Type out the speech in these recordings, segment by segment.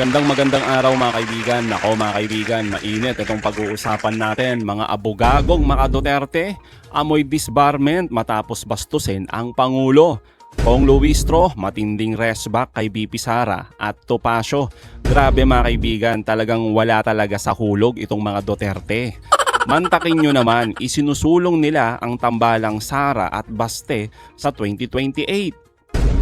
Magandang araw mga kaibigan. Nako mga kaibigan, mainit itong pag-uusapan natin. Mga abogagong mga Duterte, amoy disbarment matapos bastusin ang Pangulo. Kong Luistro, matinding resback kay BP Sara at Topacio. Grabe mga kaibigan, talagang wala talaga sa hulog itong mga Duterte. Mantakin nyo naman, isinusulong nila ang tambalang Sara at Baste sa 2028.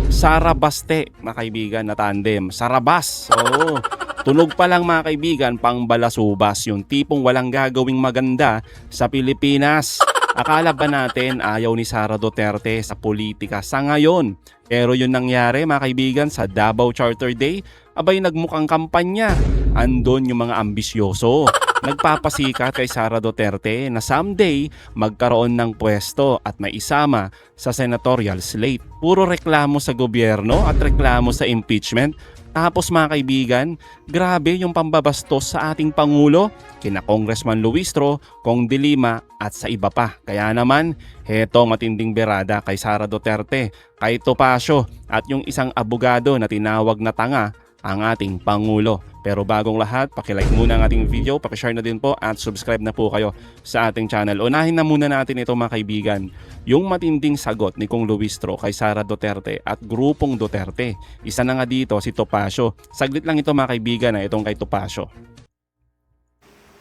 Sara Baste, mga kaibigan, na tandem. Sarabas. Oo. Tunog pa lang mga kaibigan, pang balasubas. Yung tipong walang gagawing maganda sa Pilipinas. Akala ba natin ayaw ni Sara Duterte sa politika sa ngayon? Pero yun nangyari mga kaibigan sa Davao Charter Day, abay nagmukhang kampanya. Andon yung mga ambisyoso. Nagpapasikat kay Sara Duterte na someday magkaroon ng pwesto at maisama sa senatorial slate. Puro reklamo sa gobyerno at reklamo sa impeachment. Tapos mga kaibigan, grabe yung pambabastos sa ating Pangulo, kina Congressman Luistro, Kong De Lima at sa iba pa. Kaya naman, heto matinding berada kay Sara Duterte, kay Topacio at yung isang abogado na tinawag na tanga ang ating Pangulo. Pero bagong lahat, pakilike muna ang ating video, pakishare na din po at subscribe na po kayo sa ating channel. Unahin na muna natin ito mga kaibigan, yung matinding sagot ni Kong Luistro kay Sara Duterte at grupong Duterte. Isa na nga dito si Topacio. Saglit lang ito mga kaibigan na itong kay Topacio.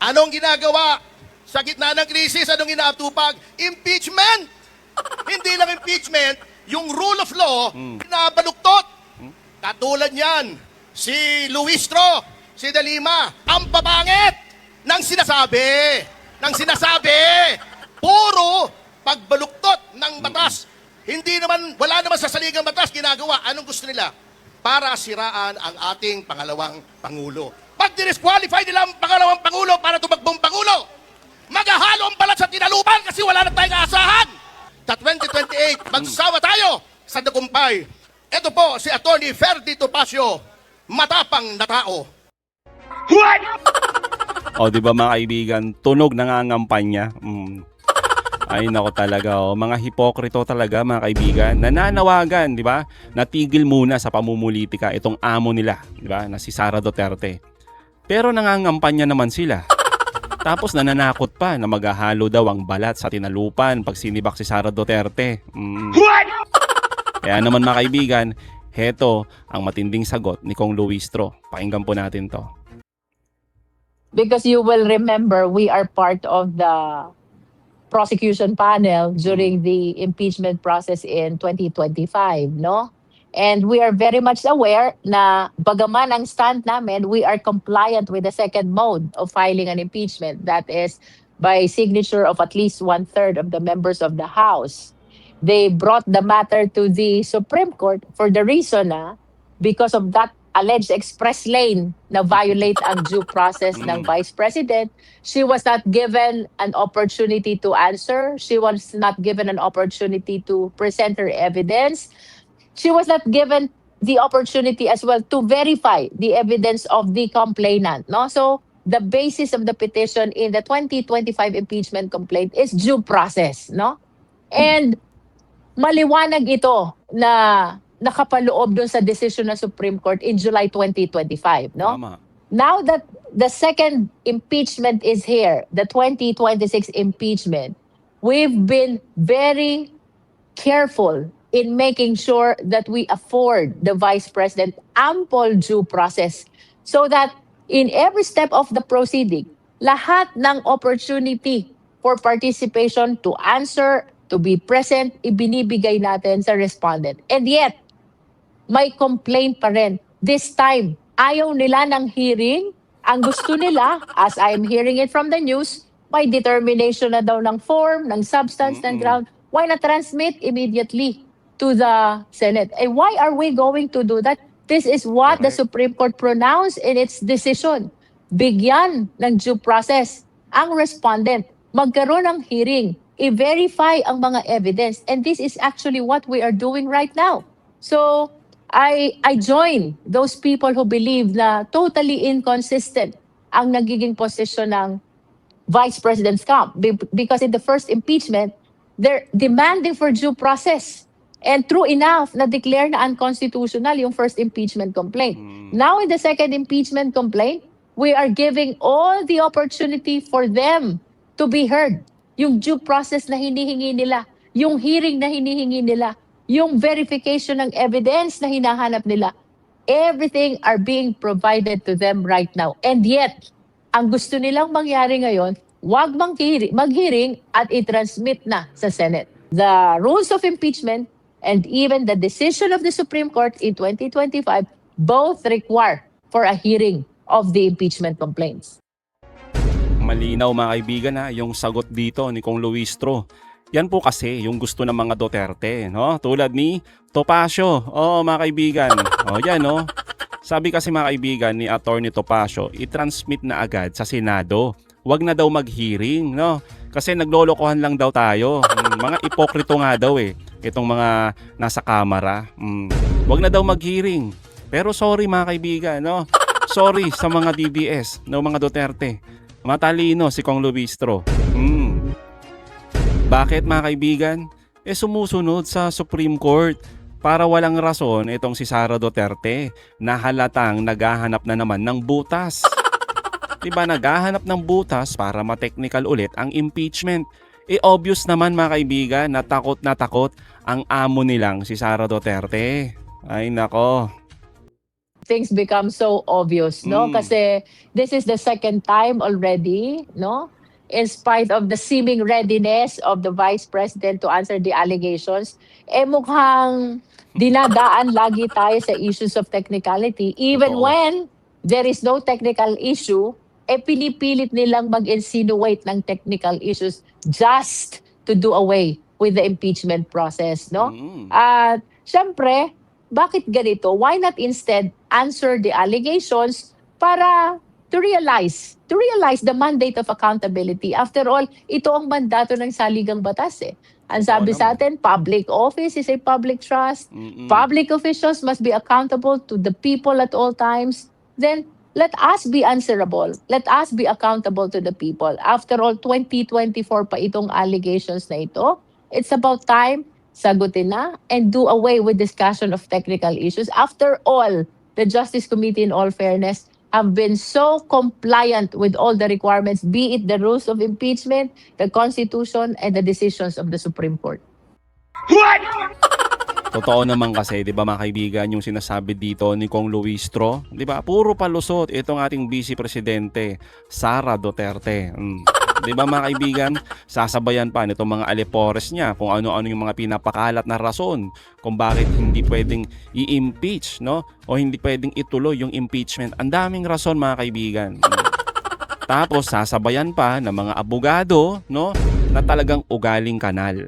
Anong ginagawa sa gitna ng krisis? Anong inaatupag? Impeachment! Hindi lang impeachment, yung rule of law, pinabaluktot. Katulad niyan, si Luistro, si De Lima, ang babangit ng sinasabi. Puro pagbaluktot ng batas. Hindi naman, wala naman sa saligang batas ginagawa. Anong gusto nila? Para siraan ang ating pangalawang Pangulo. Pag disqualify nila ang pangalawang Pangulo para tumagbong Pangulo, maghahalo ang balat sa tinalupan kasi wala na tayong aasahan. Sa 2028, magsawa tayo sa tagumpay. Ito po si Atty. Ferdy Topacio, matapang na tao. O di ba mga kaibigan, tunog nangangampanya. Ay nako talaga, mga hipokrito talaga mga kaibigan. Nananawagan, di ba? Natigil muna sa pamumulitika itong amo nila, di ba? Na si Sara Duterte. Pero nangangampanya naman sila. Tapos nananakot pa na maghahalo daw ang balat sa tinalupan pag sinibak si Sara Duterte. Kaya naman mga kaibigan, heto ang matinding sagot ni Kong Luistro. Pakinggan po natin to. Because you will remember, we are part of the prosecution panel during the impeachment process in 2025, no? And we are very much aware na bagaman ang stand namin, we are compliant with the second mode of filing an impeachment. That is by signature of at least 1/3 of the members of the House. They brought the matter to the Supreme Court for the reason na because of that alleged express lane na violate ang due process ng Vice President, she was not given an opportunity to answer. She was not given an opportunity to present her evidence. She was not given the opportunity as well to verify the evidence of the complainant. No? So the basis of the petition in the 2025 impeachment complaint is due process. No? And maliwanag ito na nakapaloob dun sa decision ng Supreme Court in July 2025, no? Tama. Now that the second impeachment is here, the 2026 impeachment, we've been very careful in making sure that we afford the Vice President ample due process so that in every step of the proceeding, lahat ng opportunity for participation to answer, to be present, ibinibigay natin sa respondent. And yet, may complaint pa rin. This time, ayaw nila ng hearing. Ang gusto nila, as I'm hearing it from the news, may determination na daw ng form, ng substance, ng ground. Why not transmit immediately to the Senate? And why are we going to do that? This is what the Supreme Court pronounced in its decision. Bigyan ng due process ang respondent. Magkaroon ng hearing. I-verify ang mga evidence. And this is actually what we are doing right now. So, I join those people who believe na totally inconsistent ang nagiging posisyon ng Vice President's camp. Because in the first impeachment, they're demanding for due process. And true enough, na-declare na unconstitutional yung first impeachment complaint. Now in the second impeachment complaint, we are giving all the opportunity for them to be heard. Yung due process na hinihingi nila, yung hearing na hinihingi nila, yung verification ng evidence na hinahanap nila, everything are being provided to them right now. And yet, ang gusto nilang mangyari ngayon, wag mag-hearing at i-transmit na sa Senate. The rules of impeachment and even the decision of the Supreme Court in 2025 both require for a hearing of the impeachment complaints. Malinaw mga kaibigan na yung sagot dito ni Kong Luistro. Yan po kasi yung gusto ng mga Duterte, no? Tulad ni Topacio. Mga kaibigan. Yan, no? Sabi kasi mga kaibigan ni Attorney Topacio, i-transmit na agad sa Senado. Wag na daw mag-hearing, no? Kasi naglolokohan lang daw tayo. Mga ipokrito nga daw itong mga nasa kamera. Wag na daw mag-hearing. Pero sorry mga kaibigan, no? Sorry sa mga DDS, no, mga Duterte. Matalino si Kong Luistro. Bakit mga kaibigan? Sumusunod sa Supreme Court para walang rason itong si Sara Duterte na halatang naghahanap na naman ng butas. Diba naghahanap ng butas para ma-technical ulit ang impeachment. Obvious naman mga kaibigan na takot ang amo nilang si Sara Duterte. Ay nako. Things become so obvious, no? Kasi this is the second time already, no? In spite of the seeming readiness of the Vice President to answer the allegations, mukhang dinadaan lagi tayo sa issues of technicality. Even when there is no technical issue, pinipilit nilang mag-insinuate ng technical issues just to do away with the impeachment process, no? At syempre, bakit ganito? Why not instead answer the allegations para to realize the mandate of accountability. After all, ito ang mandato ng saligang batas Ang sabi sa atin, public office is a public trust. Public officials must be accountable to the people at all times. Then, let us be answerable. Let us be accountable to the people. After all, 2024 pa itong allegations na ito. It's about time, sagutin na, and do away with discussion of technical issues. After all, the Justice Committee, in all fairness, have been so compliant with all the requirements, be it the rules of impeachment, the Constitution, and the decisions of the Supreme Court. Totoo naman kasi, 'di ba mga kaibigan, yung sinasabi dito ni Kong Luistro, 'di ba? Puro palusot itong ating Vice Presidente, Sara Duterte. 'Di ba mga kaibigan? Sasabayan pa nitong mga alipores niya kung ano-ano yung mga pinapakalat na rason kung bakit hindi pwedeng i-impeach, no? O hindi pwedeng ituloy yung impeachment. Ang daming rason mga kaibigan. Tapos sasabayan pa ng mga abogado, no, na talagang ugaling kanal.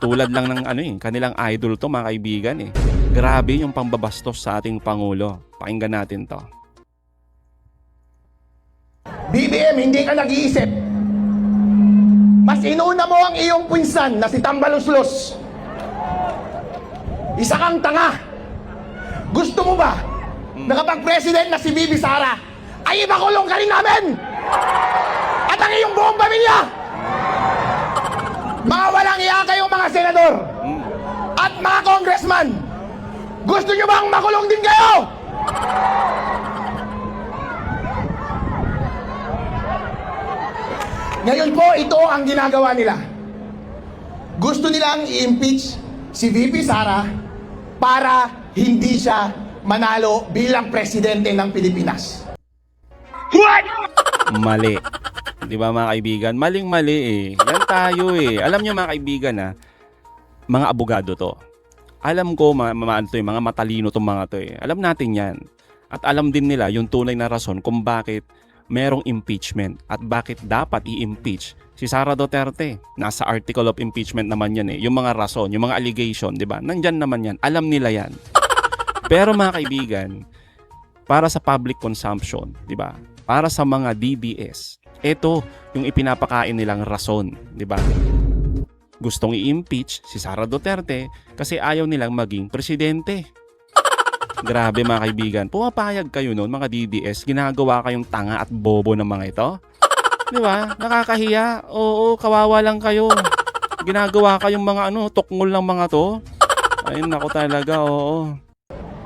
Tulad lang ng kanilang idol to mga kaibigan Grabe yung pambabastos sa ating Pangulo. Pakinggan natin to. BBM, hindi ka nag-iisip. Mas inuna mo ang iyong pinsan na si Tambaluslos. Isa kang tanga. Gusto mo ba na kapag president na si Bibi Sara ay ipakulong ka rin namin? At ang iyong buong pamilya? Mga walang iya kayong mga senador at mga congressman, gusto nyo bang makulong din kayo? Ngayon po, ito ang ginagawa nila. Gusto nilang i-impeach si VP Sara para hindi siya manalo bilang presidente ng Pilipinas. Mali. Di ba mga kaibigan? Maling-mali Yan tayo Alam nyo mga kaibigan mga abogado to. Alam ko mga matalino tong mga to Alam natin yan. At alam din nila yung tunay na rason kung bakit merong impeachment at bakit dapat i-impeach si Sara Duterte. Nasa article of impeachment naman yan Yung mga rason, yung mga allegation, di ba? Nandyan naman yan. Alam nila yan. Pero mga kaibigan, para sa public consumption, di ba? Para sa mga DDS, ito yung ipinapakain nilang rason, di ba? Gustong i-impeach si Sara Duterte kasi ayaw nilang maging presidente. Grabe mga kaibigan, pumapayag kayo noon mga DDS, ginagawa kayong tanga at bobo ng mga ito. Di ba? Nakakahiya. Oo, kawawa lang kayo. Ginagawa kayong mga tukngol ng mga to. Ay, nako talaga, oo.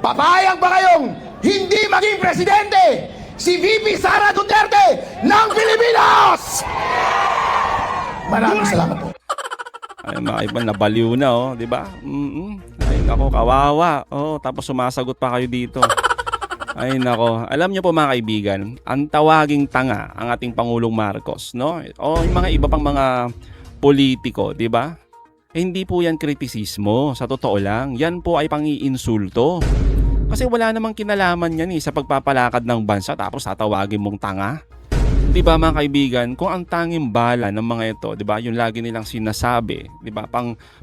Papayag ba kayong hindi maging presidente si VP Sara Duterte ng Pilipinas? Maraming salamat po. Ay, mga iba nabaliw na, oh, di ba? Ay, nako, kawawa. Oh, tapos sumasagot pa kayo dito. Ay, nako. Alam niyo po mga kaibigan, ang tawaging tanga ang ating Pangulong Marcos, no? O yung mga iba pang mga politiko, di ba? Eh, hindi po yan kritisismo. Sa totoo lang, yan po ay pang-iinsulto. Kasi wala namang kinalaman yan sa pagpapalakad ng bansa tapos tatawagin mong tanga. Di ba mga kaibigan, kung ang tanging bala ng mga ito, di ba, yung lagi nilang sinasabi, di ba,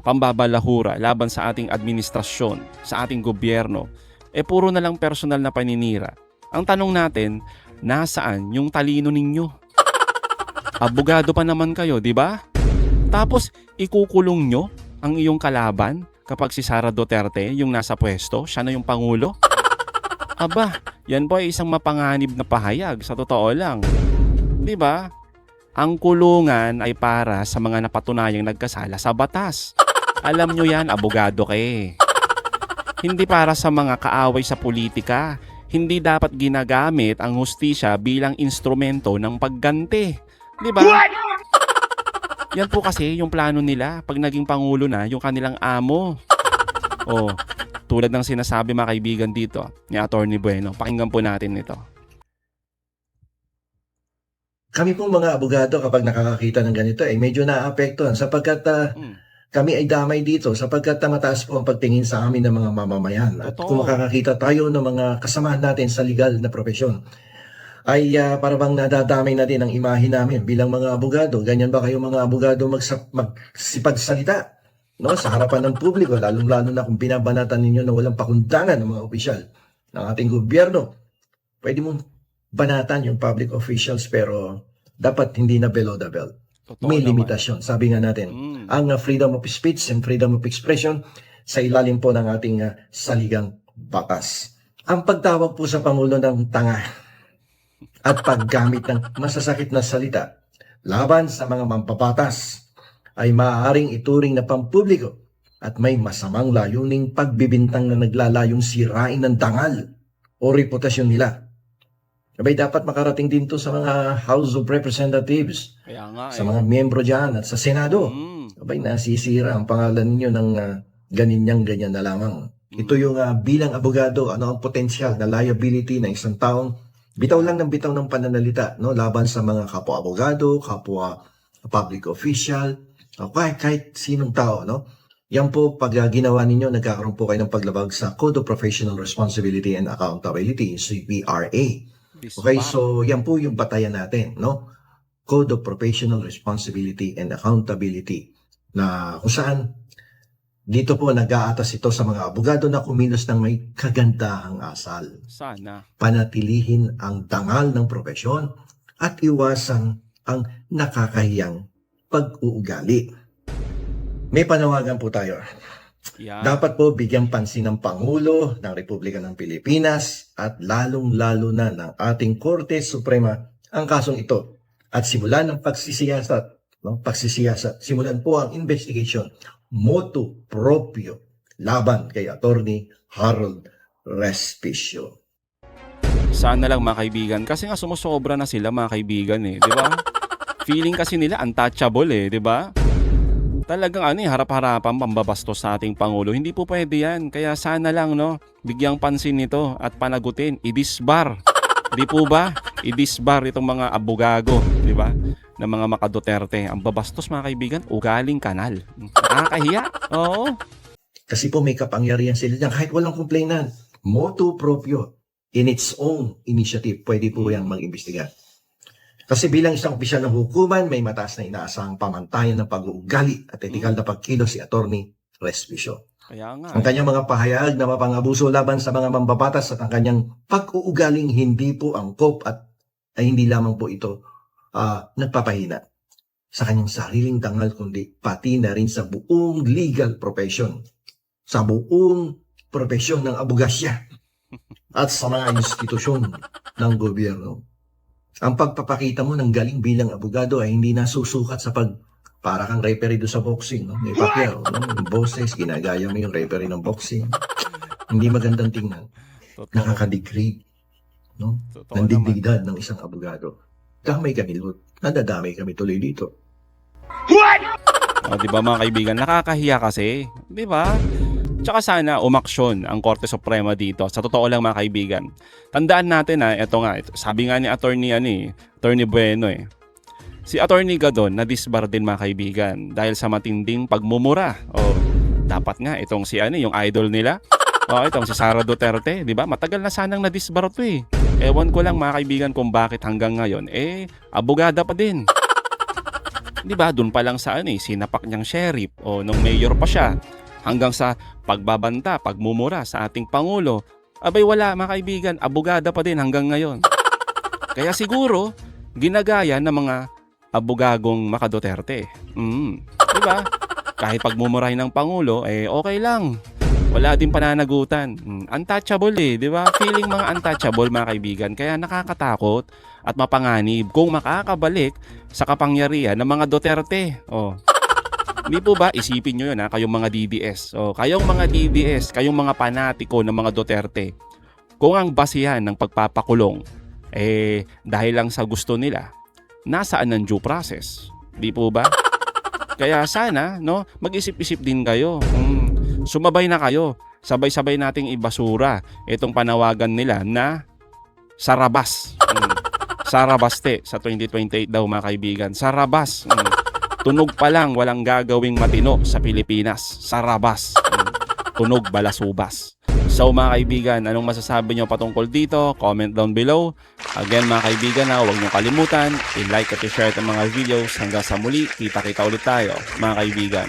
pambabalahura laban sa ating administrasyon, sa ating gobyerno, puro na lang personal na paninira. Ang tanong natin, nasaan yung talino ninyo? Abogado pa naman kayo, di ba? Tapos, ikukulong nyo ang iyong kalaban kapag si Sara Duterte yung nasa pwesto, siya na yung Pangulo? Aba, yan po ay isang mapanganib na pahayag, sa totoo lang. Di ba? Ang kulungan ay para sa mga napatunayang nagkasala sa batas. Alam nyo yan, abogado kayo. Hindi para sa mga kaaway sa politika. Hindi dapat ginagamit ang hustisya bilang instrumento ng pagganti. Di ba? Yan po kasi yung plano nila pag naging pangulo na yung kanilang amo. Oh, tulad ng sinasabi mga kaibigan dito ni Attorney Bueno. Pakinggan po natin ito. Kami pong mga abogado kapag nakakakita ng ganito ay medyo naaapektuhan sapagkat kami ay damay dito sapagkat mataas po ang pagtingin sa amin ng mga mamamayan. At Totoo. kung makakakita tayo ng mga kasamahan natin sa legal na profesyon, ay para bang nadadamay na din ang imahe namin bilang mga abogado. Ganyan ba kayo mga abogado magsipagsalita, no, sa harapan ng publiko, lalong-lalo na kung binabanatan ninyo na walang pakundangan ng mga opisyal ng ating gobyerno. Pwede mong banatan yung public officials pero dapat hindi na below the belt. Totoo May naman. limitasyon. Sabi nga natin, ang freedom of speech and freedom of expression sa ilalim po ng ating saligang batas. Ang pagtawag po sa Pangulo ng tanga at paggamit ng masasakit na salita laban sa mga mampapatas ay maaaring ituring na pampubliko at may masamang layuning pagbibintang na naglalayong sirain ng dangal o reputasyon nila. Abay, dapat makarating din to sa mga House of Representatives, Kaya nga sa mga miyembro dyan at sa Senado. Mm. Abay, nasisira ang pangalan ninyo ng ganyan na lamang. Ito yung bilang abogado, ano ang potensyal na liability ng isang taong bitaw lang ng bitaw ng pananalita, no, laban sa mga kapwa abogado, kapwa public official, o kahit sinong tao, no. Yan po, pag ginawa ninyo, nagkakaroon po kayo ng paglabag sa Code of Professional Responsibility and Accountability, CPRA. Okay, so yan po yung batayan natin, no? Code of Professional Responsibility and Accountability na kung saan dito po nag-aatas ito sa mga abogado na kumilos ng may kagandahang asal. Sana. Panatilihin ang dangal ng propesyon at iwasan ang nakakahiyang pag-uugali. May panawagan po tayo. Yan. Dapat po bigyang pansin ng Pangulo ng Republika ng Pilipinas at lalong-lalo na ng ating Korte Suprema ang kasong ito. At simulan ang pagsisiyasat, simulan po ang investigation motu proprio laban kay Attorney Harold Respicio. Sana lang mga kaibigan. Kasi nga sumusobra na sila mga kaibigan di ba? Feeling kasi nila untouchable di ba? Talagang harap-harapan pambabastos sa ating Pangulo. Hindi po pwede yan. Kaya sana lang, no, bigyang pansin nito at panagutin. I-disbar. Di po ba? I-disbar itong mga abogago, di ba? Ng mga makaduterte. Ang babastos mga kaibigan, ugaling kanal. Nakakahiya. Oo. Kasi po may kapangyarihan sila dyan kahit walang complainant. Motu proprio in its own initiative. Pwede po yung mag-imbestiga. Kasi bilang isang opisyal ng hukuman, may mataas na inaasahang pamantayan ng pag-uugali at etikal na pagkilos si Attorney Respicio. Kaya nga. Ang kanyang mga pahayag na mapangabuso laban sa mga mambabatas at ang kanyang pag-uugaling hindi po angkop at ay hindi lamang po ito nagpapahina sa kanyang sariling dangal kundi pati na rin sa buong legal profession, sa buong profesyon ng abogasya at sa mga institusyon ng gobyerno. Ang pagpapakita mo ng galing bilang abogado ay hindi nasusukat sa Para kang referee doon sa boxing, no? May Pacquiao, no? Yung boses, ginagaya mo yung referee ng boxing. Hindi magandang tingnan. Totoo. Nakakadegrade, no? Totoo Ng naman. dignidad ng isang abogado. Damay kami, Lord. Nadadamay kami tuloy dito. O, di ba mga kaibigan, nakakahiya kasi, di ba? Tsaka sana umaksyon ang Korte Suprema dito. Sa totoo lang mga kaibigan. Tandaan natin eto nga, sabi nga ni Attorney Bueno si Attorney Gadon na-disbar din mga kaibigan dahil sa matinding pagmumura. O, dapat nga itong si yung idol nila. O, itong si Sara Duterte, di ba? Matagal na sanang na-disbar to eh. Ewan ko lang mga kaibigan kung bakit hanggang ngayon, abogada pa din. Di ba? Doon pa lang sa sinapak niyang sheriff o nung mayor pa siya. Hanggang sa pagbabanta, pagmumura sa ating Pangulo. Abay wala mga kaibigan, abogada pa din hanggang ngayon. Kaya siguro, ginagaya ng mga abogagong maka-Duterte. Diba? Kahit pagmumurahin ng Pangulo, okay lang. Wala din pananagutan. Untouchable di ba? Feeling mga untouchable mga kaibigan. Kaya nakakatakot at mapanganib kung makakabalik sa kapangyarihan ng mga Duterte. Hindi po ba? Isipin nyo yun kayong mga DDS. Kayong mga DDS, kayong mga panatiko ng mga Duterte. Kung ang basihan ng pagpapakulong, dahil lang sa gusto nila, nasaan ang due process? Di po ba? Kaya sana, mag-isip-isip din kayo. Sumabay na kayo. Sabay-sabay nating ibasura itong panawagan nila na sarabas. Sarabaste sa 2028 daw mga kaibigan. Sarabas. Tunog pa lang walang gagawing matino sa Pilipinas. Sarabas. Tunog balasubas. So mga kaibigan, anong masasabi nyo patungkol dito? Comment down below. Again mga kaibigan, huwag nyo kalimutan, i-like at i-share itong mga videos. Hanggang sa muli, kita-kita ulit tayo mga kaibigan.